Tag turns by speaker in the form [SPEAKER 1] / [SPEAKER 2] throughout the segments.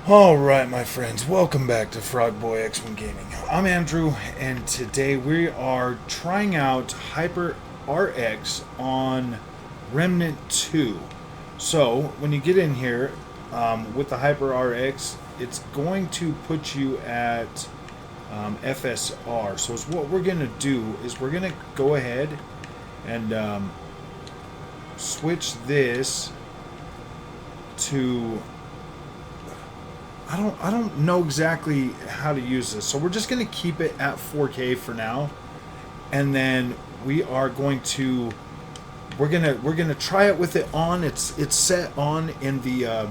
[SPEAKER 1] Alright, my friends, welcome back to Frog Boy X1 Gaming. I'm Andrew, and today we are trying out HYPR-RX on Remnant 2. So, when you get in here with the HYPR-RX, it's going to put you at FSR. So, what we're going to do is we're going to go ahead and switch this to... I don't know exactly how to use this, so we're just going to keep it at 4K for now, and then we are going to we're gonna try it with it on. It's set on in the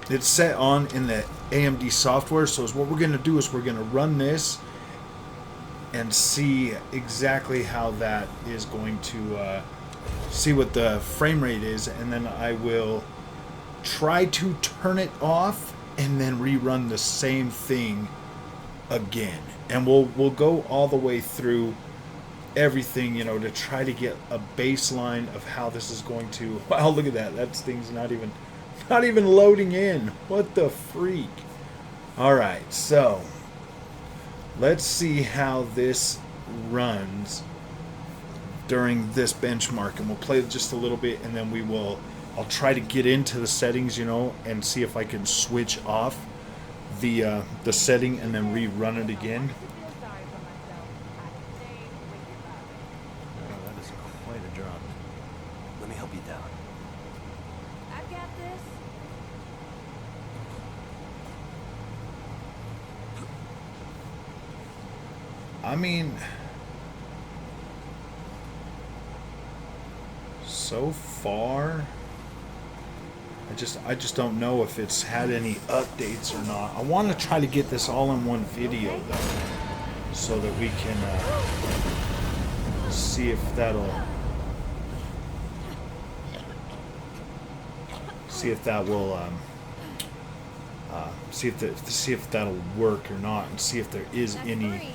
[SPEAKER 1] it's set on in the AMD software. So what we're gonna do is we're gonna run this and see exactly how that is going to see what the frame rate is, and then I will try to turn it off and then rerun the same thing again, and we'll go all the way through everything, you know, to try to get a baseline of how this is going to... Wow, look at that. That thing's not even loading in. What the freak? Alright, so let's see how this runs during this benchmark, and we'll play just a little bit, and then I'll try to get into the settings, you know, and see if I can switch off the setting and then rerun it again.
[SPEAKER 2] Oh, that is quite a drop. Let me help you down.
[SPEAKER 3] I've got this.
[SPEAKER 1] I mean, so far, I just don't know if it's had any updates or not. I want to try to get this all in one video though, so that we can see if that'll see if that'll work or not, and see if there is any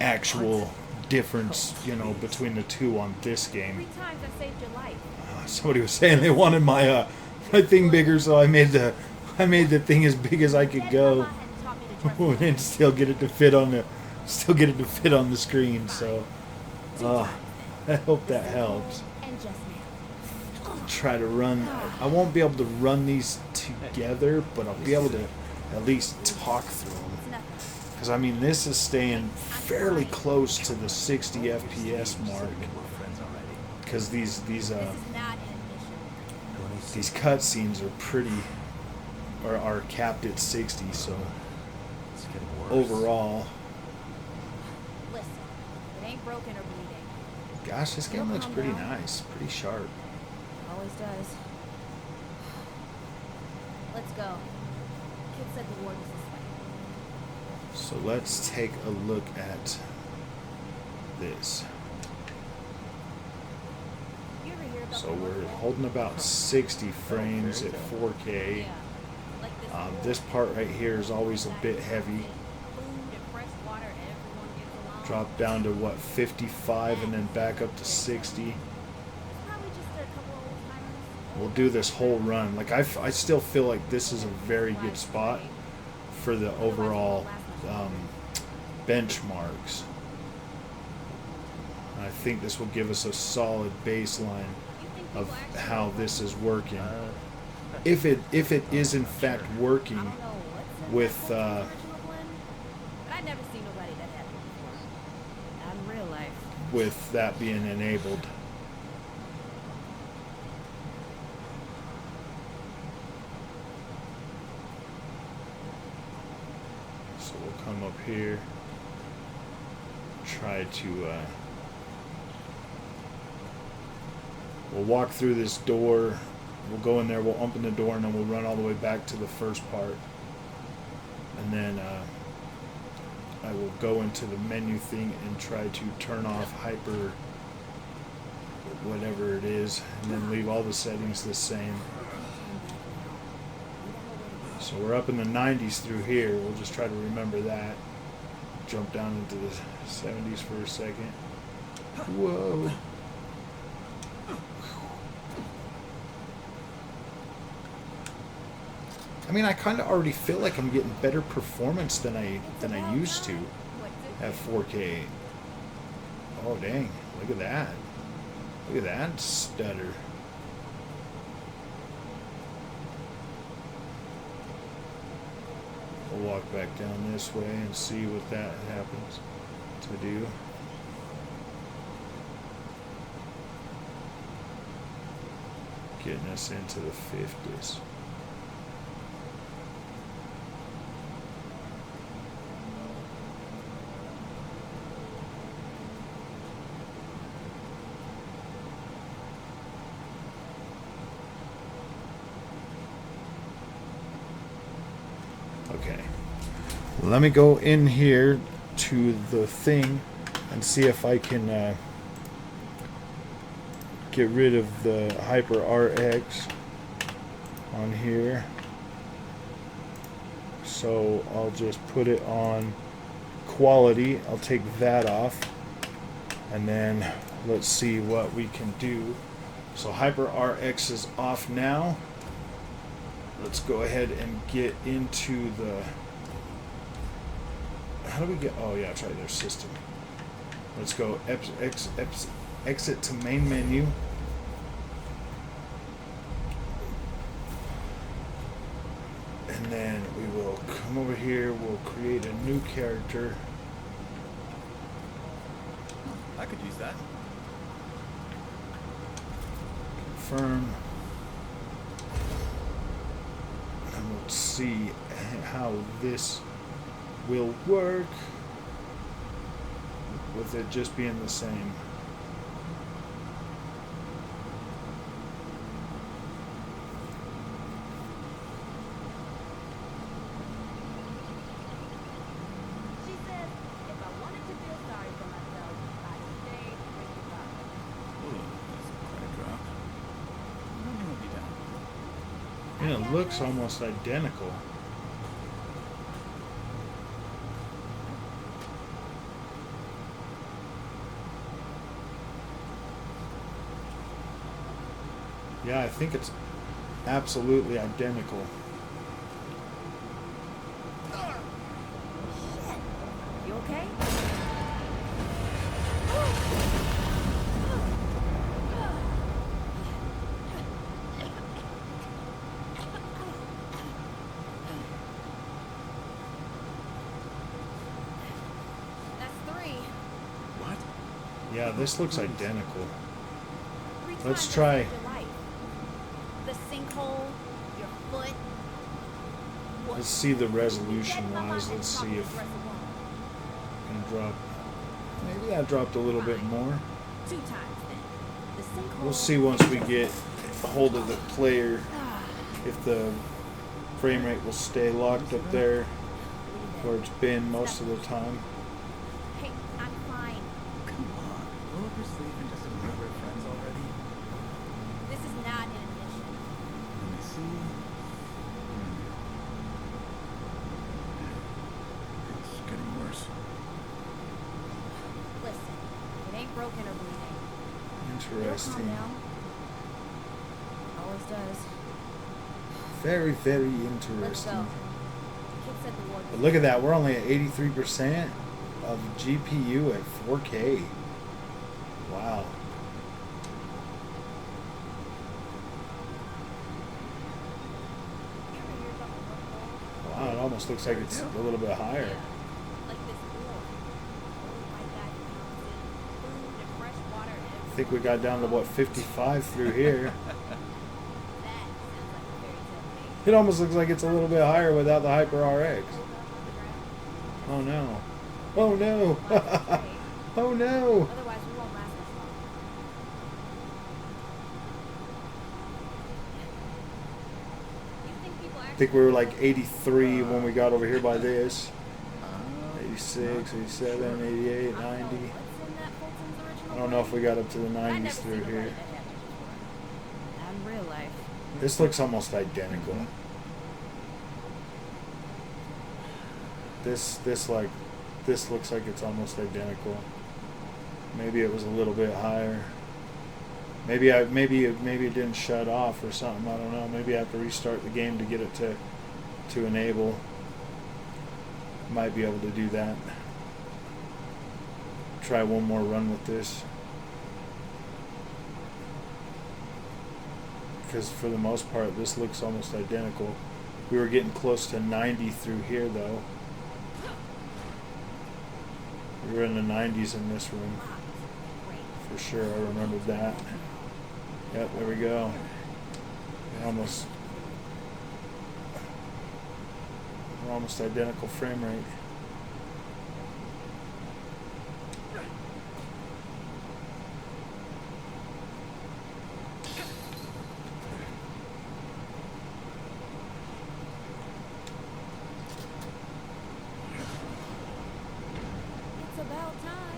[SPEAKER 1] actual difference, you know, between the two on this game.
[SPEAKER 3] 3 times I saved your life.
[SPEAKER 1] Somebody was saying they wanted my my thing bigger, so I made the thing as big as I could go, and still get it to fit on the screen. So I hope that helps. Try to run. I won't be able to run these together, but I'll be able to at least talk through them. Because I mean, this is staying fairly close to the 60 FPS mark. Because these cutscenes are capped at 60, so overall,
[SPEAKER 3] Listen, it ain't broken or bleeding.
[SPEAKER 1] gosh, this game looks pretty nice, pretty sharp.
[SPEAKER 3] Always does. Let's go. Kid said the ward was this way.
[SPEAKER 1] So let's take a look at this.
[SPEAKER 3] You ever hear about
[SPEAKER 1] So
[SPEAKER 3] the
[SPEAKER 1] we're
[SPEAKER 3] ward?
[SPEAKER 1] holding about 60 frames at 4K.
[SPEAKER 3] Yeah. Like this
[SPEAKER 1] This part right here is always a bit heavy.
[SPEAKER 3] food and fresh water, everyone gets along.
[SPEAKER 1] Drop down to what, 55, and then back up to 60.
[SPEAKER 3] It's probably just a couple of old timers.
[SPEAKER 1] We'll do this whole run. Like I still feel like this is a very good spot for the overall benchmarks. I think this will give us a solid baseline of how this is working. If it is in fact working
[SPEAKER 3] I don't know what's in
[SPEAKER 1] with
[SPEAKER 3] that original blend, but I'd never seen nobody that had it before. Not in real life.
[SPEAKER 1] with that being enabled. So we'll come up here, try to we'll walk through this door, we'll go in there, we'll open the door, and then we'll run all the way back to the first part, and then I will go into the menu thing and try to turn off hyper whatever it is, and then leave all the settings the same. So we're up in the 90s through here. We'll just try to remember that. Jump down into the 70s for a second. Whoa. I mean, I kind of already feel like I'm getting better performance than I used to at 4K. Oh dang! Look at that! Look at that stutter. We'll walk back down this way and see what that happens to do. Getting us into the 50s. Okay, let me go in here to the thing and see if I can get rid of the HYPR-RX on here. So I'll just put it on quality. I'll take that off, and then let's see what we can do. So HYPR-RX is off now. Let's go ahead and get into the... How do we get... Oh yeah, that's right, there's system. Let's go exit to main menu. And then we will come over here, we'll create a new character.
[SPEAKER 2] I could use that.
[SPEAKER 1] Confirm. Let's see how this will work with it just being the same.
[SPEAKER 3] She says, if I wanted to feel sorry for myself, I'd stay with the doctor.
[SPEAKER 2] Ooh, that's quite a drop. Let me help you down.
[SPEAKER 1] Yeah, it looks almost identical. Yeah, I think it's absolutely identical.
[SPEAKER 3] You okay? That's 3.
[SPEAKER 2] What?
[SPEAKER 1] Yeah, this looks identical.
[SPEAKER 3] 3
[SPEAKER 1] Let's
[SPEAKER 3] times
[SPEAKER 1] try.
[SPEAKER 3] Your life. The sinkhole, your foot. What?
[SPEAKER 1] Let's see the
[SPEAKER 3] Dead
[SPEAKER 1] resolution
[SPEAKER 3] mama
[SPEAKER 1] wise.
[SPEAKER 3] and
[SPEAKER 1] Let's see
[SPEAKER 3] Tommy's
[SPEAKER 1] if
[SPEAKER 3] reservoir.
[SPEAKER 1] I can drop. Maybe that dropped a little bit more.
[SPEAKER 3] 2 times then. The sinkhole.
[SPEAKER 1] We'll see once we get a hold of the player if the frame rate will stay locked up there where it's been most of the time.
[SPEAKER 3] Hey, I'm fine.
[SPEAKER 2] Come on. Roll up your sleeve and just admit we're friends already.
[SPEAKER 3] This is not an admission.
[SPEAKER 2] Let me see. It's getting worse.
[SPEAKER 3] Listen, it ain't broken or bleeding. It'll calm
[SPEAKER 1] Interesting.
[SPEAKER 3] down. Always does.
[SPEAKER 1] Very, very
[SPEAKER 3] Let's go.
[SPEAKER 1] interesting.
[SPEAKER 3] Kid said the ward.
[SPEAKER 1] But look at that. We're only at 83% of GPU at 4K. Wow. Wow, it almost looks like it's a little bit higher.
[SPEAKER 3] Like this ward. White guy who comes in, food and fresh water and
[SPEAKER 1] I think we got down to what, 55 through here.
[SPEAKER 3] that sounds like a fairy tale to me.
[SPEAKER 1] It almost looks like it's a little bit higher without the HYPR-RX.
[SPEAKER 3] Hold on the ground.
[SPEAKER 1] Oh no. Oh no.
[SPEAKER 3] Well, that's great.
[SPEAKER 1] Oh no.
[SPEAKER 3] Otherwise, we won't last much longer. You think people
[SPEAKER 1] I
[SPEAKER 3] actually
[SPEAKER 1] think we were like 83 when we got over here by this.
[SPEAKER 2] Uh,
[SPEAKER 1] 86, 87, 88, 90.
[SPEAKER 3] what's in that Fulton's original
[SPEAKER 1] I don't know if we got up to the
[SPEAKER 3] I'd
[SPEAKER 1] 90s
[SPEAKER 3] never
[SPEAKER 1] through
[SPEAKER 3] seen a
[SPEAKER 1] here.
[SPEAKER 3] wedding that happened before. Not in real life.
[SPEAKER 1] This looks almost identical. This looks like it's almost identical. Maybe it was a little bit higher. Maybe it didn't shut off or something. I don't know. Maybe I have to restart the game to get it to to enable. Might be able to do that. Try one more run with this. Because for the most part, this looks almost identical. We were getting close to 90 through here, though. We were in the 90s in this room. For sure, I remembered that. Yep, there we go. We're almost identical frame rate.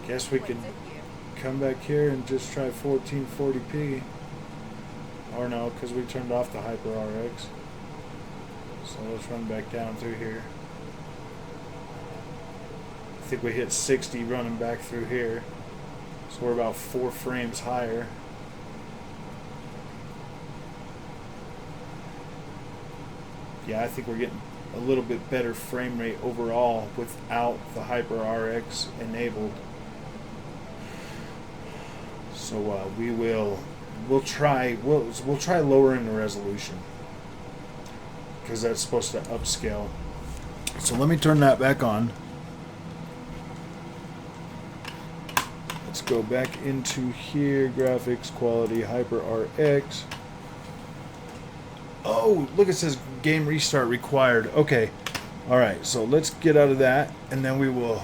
[SPEAKER 1] Guess we could come back here and just try 1440p. Or no, because we turned off the HYPR-RX. So let's run back down through here. I think we hit 60 running back through here. So we're about 4 frames higher. Yeah, I think we're getting a little bit better frame rate overall without the HYPR-RX enabled. So we'll try lowering the resolution, because that's supposed to upscale. So let me turn that back on. Let's go back into here, graphics, quality, HYPR-RX. Oh, look, it says game restart required. Okay, all right, so let's get out of that, and then we will.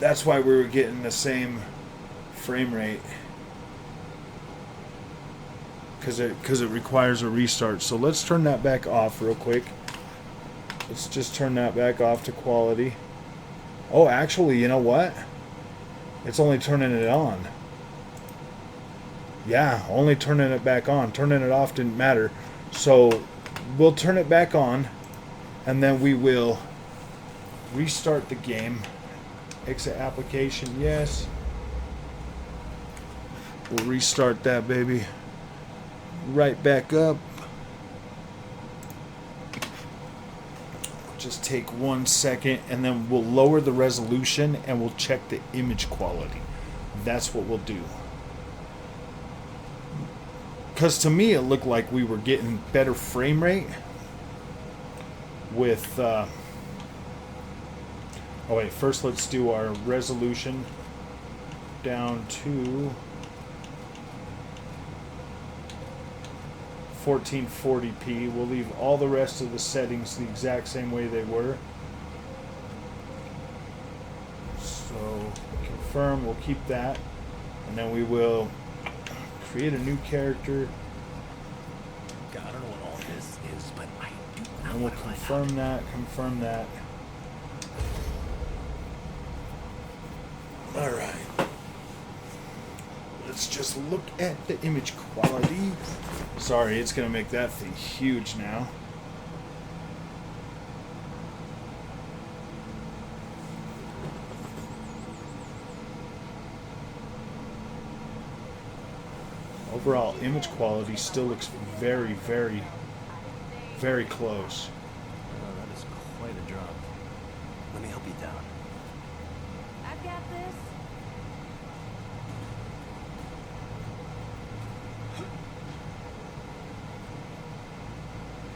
[SPEAKER 1] That's why we were getting the same frame rate, because it requires a restart. So let's turn that back off real quick. Let's just turn that back off to quality. Oh, actually, you know what? It's only turning it on. Yeah, only turning it back on. Turning it off didn't matter. So we'll turn it back on, and then we will restart the game. Exit application, yes. We'll restart that baby. Right back up. Just take 1 second, and then we'll lower the resolution and we'll check the image quality. That's what we'll do. Because to me it looked like we were getting better frame rate with oh wait, first let's do our resolution down to 1440p. We'll leave all the rest of the settings the exact same way they were. So confirm, we'll keep that, and then we will create a new character.
[SPEAKER 2] God, I don't know what all this is, but I do not.
[SPEAKER 1] And we'll confirm that. All right. Let's just look at the image quality. Sorry, it's going to make that thing huge now. Overall, image quality still looks very, very, very close.
[SPEAKER 2] Oh, that is quite a drop. Let me help you down.
[SPEAKER 3] I've got this.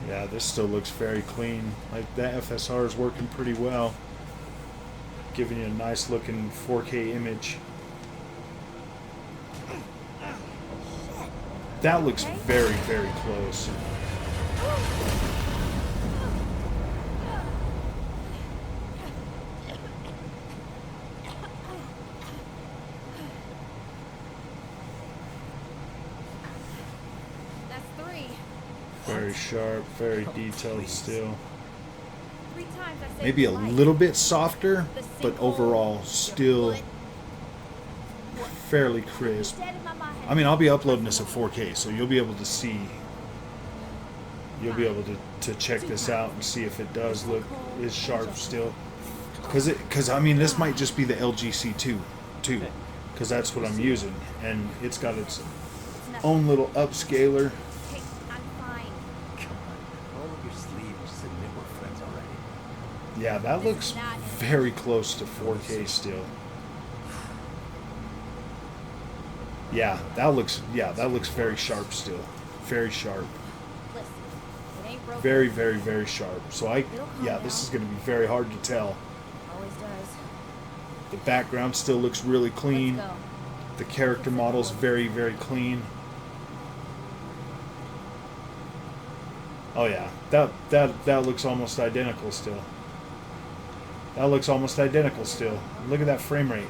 [SPEAKER 1] Yeah, this still looks very clean. Like, that FSR is working pretty well, giving you a nice looking 4K image. That looks very, very close.
[SPEAKER 3] That's 3.
[SPEAKER 1] Very sharp, very detailed still.
[SPEAKER 3] 3 times I saved
[SPEAKER 1] Maybe a
[SPEAKER 3] your life.
[SPEAKER 1] little bit softer,
[SPEAKER 3] The
[SPEAKER 1] but
[SPEAKER 3] sinkhole,
[SPEAKER 1] overall
[SPEAKER 3] your
[SPEAKER 1] still
[SPEAKER 3] foot.
[SPEAKER 1] fairly crisp.
[SPEAKER 3] Dead in my mind.
[SPEAKER 1] I mean, I'll be uploading this at 4K, so you'll be able to see. You'll be able to check this out and see if it does look is sharp still. Because I mean, this might just be the LGC2 too, because that's what I'm using, and it's got its own little upscaler.
[SPEAKER 3] Hey, I'm fine.
[SPEAKER 2] Come on. All of
[SPEAKER 1] Yeah, that looks very close to 4K still. Yeah, that looks very sharp still. Very sharp.
[SPEAKER 3] Listen, it ain't broken.
[SPEAKER 1] Very, very, very sharp. So this is going to be very hard to tell.
[SPEAKER 3] Always does.
[SPEAKER 1] The background still looks really clean.
[SPEAKER 3] Let's go.
[SPEAKER 1] The character model's very, very clean. Oh yeah, that looks almost identical still. That looks almost identical still. Look at that frame rate.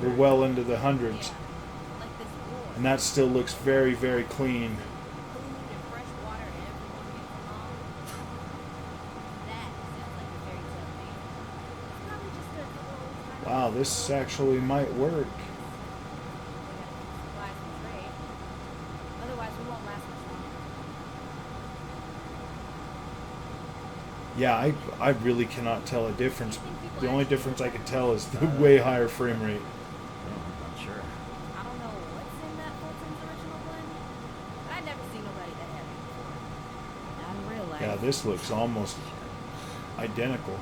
[SPEAKER 1] We're well into the hundreds.
[SPEAKER 3] Like this war.
[SPEAKER 1] And that still looks very, very clean.
[SPEAKER 3] Food and fresh water and everyone gets along. That sounds like a fairy tale to me. It's probably just a couple old
[SPEAKER 1] Wow, this actually might work.
[SPEAKER 3] supplies and trade. Otherwise, we won't last much longer.
[SPEAKER 1] Yeah, I really cannot tell a difference. The only difference I can tell is the way higher frame rate.
[SPEAKER 2] No, I'm not sure.
[SPEAKER 3] I don't know what's in that Fulton's original blend, but I'd never seen nobody that heavy before. Not in real life.
[SPEAKER 1] Yeah, this looks almost identical.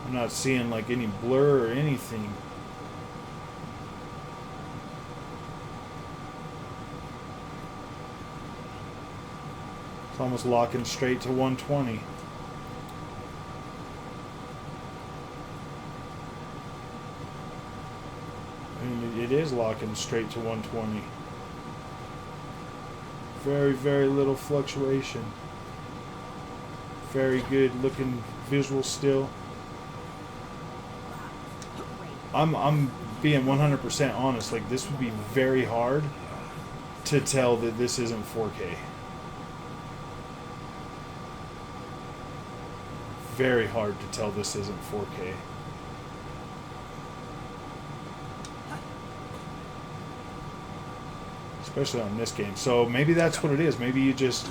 [SPEAKER 1] I'm not seeing like any blur or anything. It's almost locking straight to 120. And it is locking straight to 120. Very, very little fluctuation. Very good looking visual still. I'm being 100% honest. Like, this would be very hard to tell that this isn't 4K. Very hard to tell this isn't 4K. Especially on this game. So maybe that's what it is. Maybe you just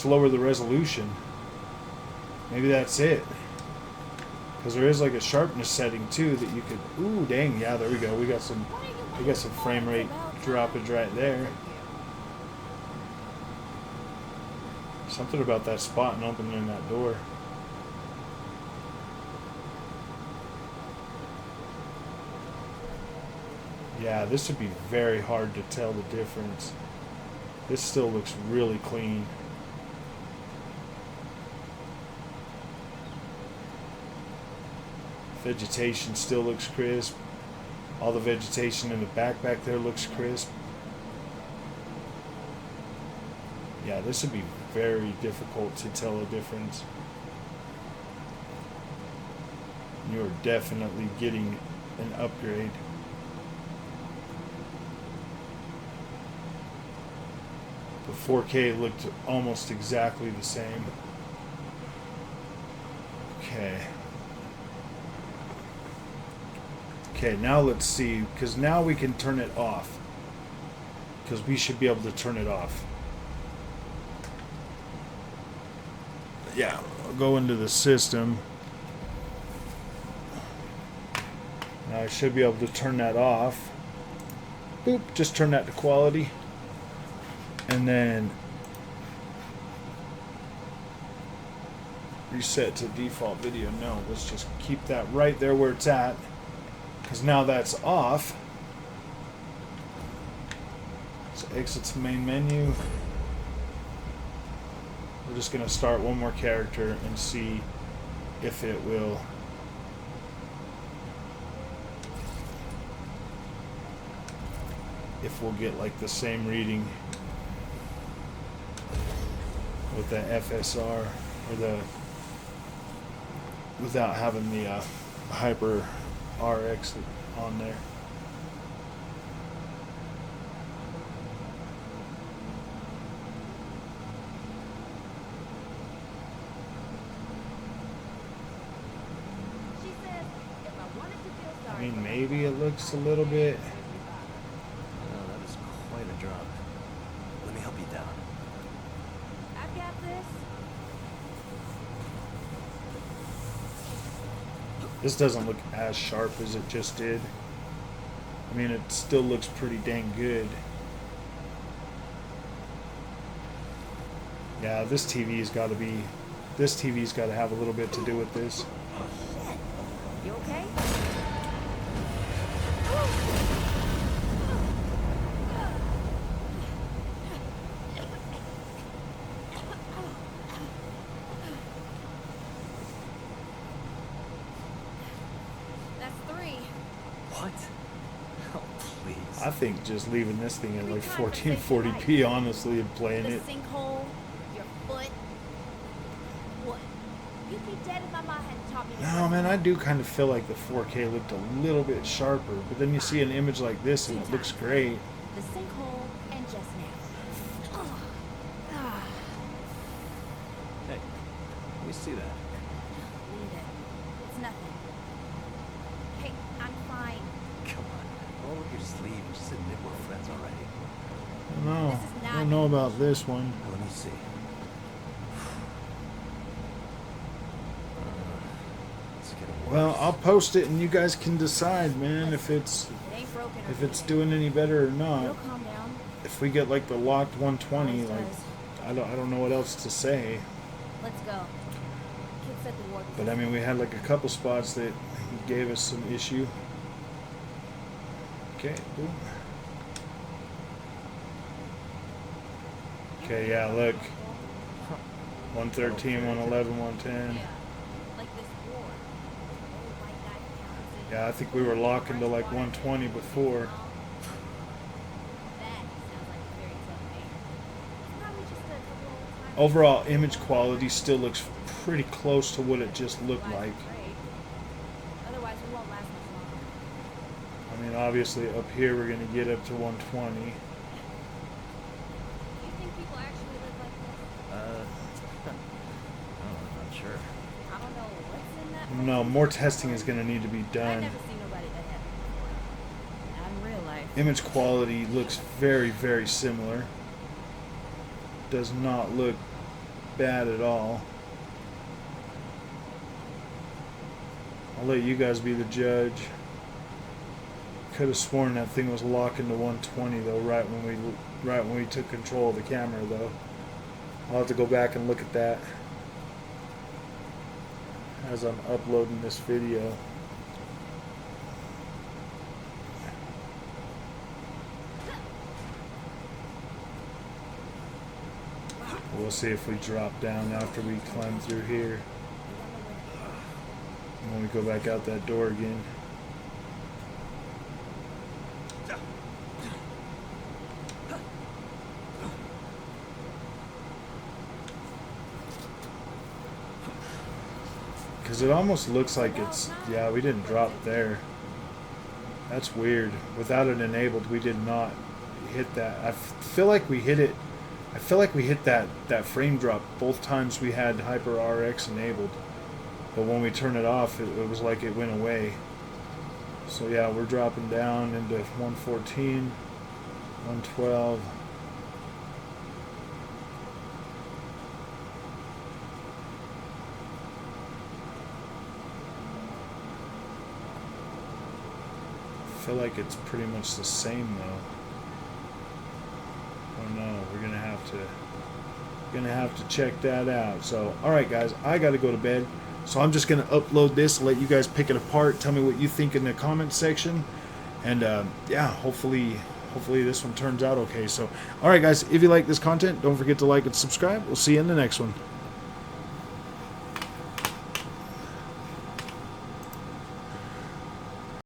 [SPEAKER 1] lower the resolution. Maybe that's it. Because there is like a sharpness setting too that you could. Ooh, dang! Yeah, there we go. We got some frame rate droppage right there. Something about that spot and opening that door. Yeah, this would be very hard to tell the difference. This still looks really clean. Vegetation still looks crisp. All the vegetation in the back there looks crisp. Yeah, this would be very difficult to tell a difference. You're definitely getting an upgrade. The 4K looked almost exactly the same. Okay. Okay, now let's see, because now we can turn it off. Because we should be able to turn it off. Yeah, I'll go into the system. Now I should be able to turn that off. Boop, just turn that to quality. And then reset to default video. No, let's just keep that right there where it's at. Because now that's off. So exit to main menu. We're just going to start one more character and see if it will. If we'll get like the same reading with the FSR or the without having the HYPR-RX on there.
[SPEAKER 3] She says, if I wanted to feel
[SPEAKER 1] I
[SPEAKER 3] sorry
[SPEAKER 1] mean,
[SPEAKER 3] for
[SPEAKER 1] maybe it looks a little bit.
[SPEAKER 2] Oh, that is quite a drop. Let me help you down.
[SPEAKER 3] I've got this.
[SPEAKER 1] This doesn't look as sharp as it just did. I mean, it still looks pretty dang good. Yeah, this TV's got to be. This TV's got to have a little bit to do with this.
[SPEAKER 3] You okay? That's 3.
[SPEAKER 2] What? Oh, please.
[SPEAKER 1] I think just leaving this thing at like 1440p, honestly, and playing
[SPEAKER 3] The
[SPEAKER 1] it.
[SPEAKER 3] sinkhole, your foot. What? You'd be dead if my mom hadn't taught me to
[SPEAKER 1] No, man, I do kind of feel like the 4K looked a little bit sharper, but then you see an image like this and it looks great.
[SPEAKER 3] The sinkhole and just now. Ugh. Ah,
[SPEAKER 2] Hey, let me see that.
[SPEAKER 3] leave it. It's nothing. Hey, I'm fine.
[SPEAKER 2] Come on. Roll up your sleeve and just admit we're friends already.
[SPEAKER 1] I don't know.
[SPEAKER 3] This is
[SPEAKER 1] I
[SPEAKER 3] not
[SPEAKER 1] don't know about this one.
[SPEAKER 2] Now, let me see. Let's get a
[SPEAKER 1] Well,
[SPEAKER 2] worse.
[SPEAKER 1] I'll post it and you guys can decide, man, if it's
[SPEAKER 3] It ain't broken or
[SPEAKER 1] if it's
[SPEAKER 3] anything.
[SPEAKER 1] doing any better or
[SPEAKER 3] It'll
[SPEAKER 1] not.
[SPEAKER 3] calm down.
[SPEAKER 1] If we get like the locked 120,
[SPEAKER 3] Always
[SPEAKER 1] like
[SPEAKER 3] does.
[SPEAKER 1] I don't know what else to say.
[SPEAKER 3] Let's go. Kid said the ward was
[SPEAKER 1] But I mean, we had like a couple spots that gave us some issue. Okay, boom. Okay, yeah, look. 113, 111, 110.
[SPEAKER 3] Yeah. Like this war. Old white guy pounds it.
[SPEAKER 1] Yeah, I think we were locking to like 120 before.
[SPEAKER 3] That sounds like a very tough man. It's probably just a couple old timers.
[SPEAKER 1] Overall image quality still looks pretty close to what it just looked
[SPEAKER 3] Why
[SPEAKER 1] like.
[SPEAKER 3] it's great. Otherwise, we won't last much longer.
[SPEAKER 1] I mean, obviously up here we're gonna get up to 120.
[SPEAKER 3] Do you think people actually live like this?
[SPEAKER 2] I'm not sure.
[SPEAKER 3] I don't know what's in that.
[SPEAKER 1] No,
[SPEAKER 3] place.
[SPEAKER 1] more testing is gonna need to be
[SPEAKER 3] I've
[SPEAKER 1] done.
[SPEAKER 3] never seen nobody that had it before. Not in real life.
[SPEAKER 1] Image quality looks very, very similar. Does not look bad at all. I'll let you guys be the judge. Could have sworn that thing was locking to 120 though, right when we took control of the camera though. I'll have to go back and look at that as I'm uploading this video. We'll see if we drop down after we climb through here. And when we go back out that door again. Because it almost looks like it's... Yeah, we didn't drop there. That's weird. Without it enabled, we did not hit that. I feel like we hit it... I feel like we hit that frame drop both times we had HYPR-RX enabled. But when we turn it off, it was like it went away. So yeah, we're dropping down into 114, 112. I feel like it's pretty much the same though. Oh no, we're gonna have to check that out. So alright guys, I gotta go to bed. So I'm just gonna upload this, let you guys pick it apart, tell me what you think in the comment section. And yeah, hopefully this one turns out okay. So alright guys, if you like this content, don't forget to like and subscribe. We'll see you in the next one.